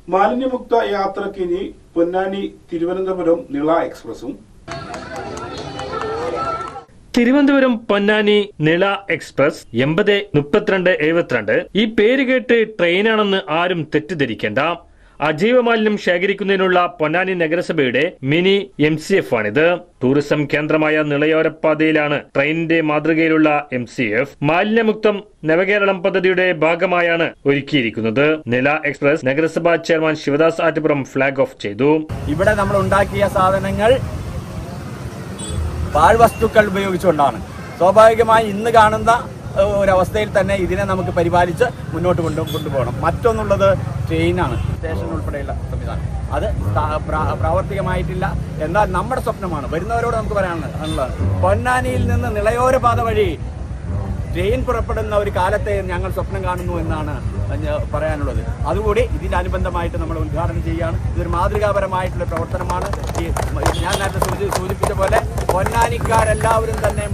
മാലിന്യമുക്ത യാത്രയ്ക്ക് ഇനി പൊന്നാനി തിരുവനന്തപുരം നിള എക്സ്പ്രസും. തിരുവനന്തപുരം പൊന്നാനി നിള എക്സ്പ്രസ് 80-32-72 ഈ പേര് കേട്ട് ട്രെയിനാണെന്ന് ആരും തെറ്റിദ്ധരിക്കേണ്ട. അജൈവ മാലിന്യം ശേഖരിക്കുന്നതിനുള്ള പൊന്നാനി നഗരസഭയുടെ മിനി MCF ആണിത്. ടൂറിസം കേന്ദ്രമായ നിളയോരപ്പാതയിലാണ് ട്രെയിനിന്റെ മാതൃകയിലുള്ള MCF. മാലിന്യമുക്തം നവകേരളം പദ്ധതിയുടെ ഭാഗമായാണ് ഒരുക്കിയിരിക്കുന്നത്. നിള എക്സ്പ്രസ് നഗരസഭാ chairman Sivadas Attupuram flag off ചെയ്തു. ഇവിടെ നമ്മൾ ഉണ്ടാക്കിയ സാധനങ്ങൾ പാഴ്വസ്തുക്കൾ ഉപയോഗിച്ചുകൊണ്ടാണ്. സ്വാഭാവികമായി ഇന്ന് കാണുന്ന ഒരവസ്ഥയിൽ തന്നെ ഇതിനെ നമുക്ക് പരിപാലിച്ച് മുന്നോട്ട് കൊണ്ടുപോകണം. മറ്റൊന്നുള്ളത് ട്രെയിനാണ്, സ്റ്റേഷൻ ഉൾപ്പെടെയുള്ള സംവിധാനം. അത് പ്രാവർത്തികമായിട്ടില്ല. എന്നാൽ നമ്മുടെ സ്വപ്നമാണ്. വരുന്നവരോട് നമുക്ക് പറയാനുള്ളത്, പൊന്നാനിയിൽ നിന്ന് നിളയോര പാത വഴി ട്രെയിൻ പുറപ്പെടുന്ന ഒരു കാലത്തെ ഞങ്ങൾ സ്വപ്നം കാണുന്നു എന്നാണ് പറയാനുള്ളത്. അതുകൂടി ഇതിനനുബന്ധമായിട്ട് നമ്മൾ ഉദ്ഘാടനം ചെയ്യുകയാണ്. ഇതൊരു മാതൃകാപരമായിട്ടുള്ള പ്രവർത്തനമാണ്. ഞാൻ നേരത്തെ സൂചിപ്പിച്ച പോലെ പൊന്നാനിക്കാരെല്ലാവരും തന്നെ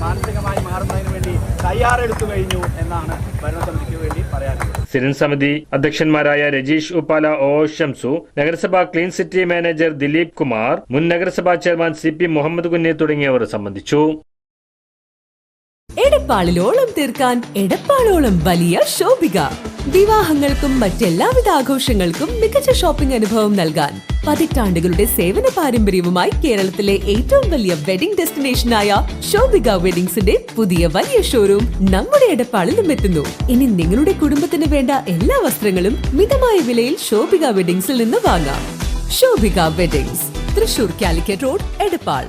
മാനസികമായി മാറുന്നതിന് വേണ്ടി തയ്യാറെടുത്തു കഴിഞ്ഞു എന്നാണ് ഭരണസമിതിക്ക് വേണ്ടി പറയാനുള്ളത്. സ്ഥിരം സമിതി അധ്യക്ഷന്മാരായ രജീഷ് ഉപ്പാല, ഒ ഷംസു, നഗരസഭാ clean city manager Dileep Kumar, മുൻ നഗരസഭാ ചെയർമാൻ CP മുഹമ്മദ് കുഞ്ഞി തുടങ്ങിയവർ സംബന്ധിച്ചു. എടപ്പാളിലോളം തീർക്കാൻ എടപ്പാളോളം വലിയ ശോഭിക. വിവാഹങ്ങൾക്കും മറ്റെല്ലാവിധ ആഘോഷങ്ങൾക്കും മികച്ച ഷോപ്പിംഗ് അനുഭവം നൽകാൻ പതിറ്റാണ്ടുകളുടെ സേവന പാരമ്പര്യവുമായി കേരളത്തിലെ ഏറ്റവും വലിയ വെഡിംഗ് ഡെസ്റ്റിനേഷനായ ശോഭിക വെഡിംഗ്സിന്റെ പുതിയ വലിയ ഷോറൂം നമ്മുടെ എടപ്പാളിലും എത്തുന്നു. ഇനി നിങ്ങളുടെ കുടുംബത്തിന് വേണ്ട എല്ലാ വസ്ത്രങ്ങളും മിതമായ വിലയിൽ ശോഭിക വെഡിംഗ്സിൽ നിന്ന് വാങ്ങാം. Shobhika weddings, Thrissur Calicut road, Edappal.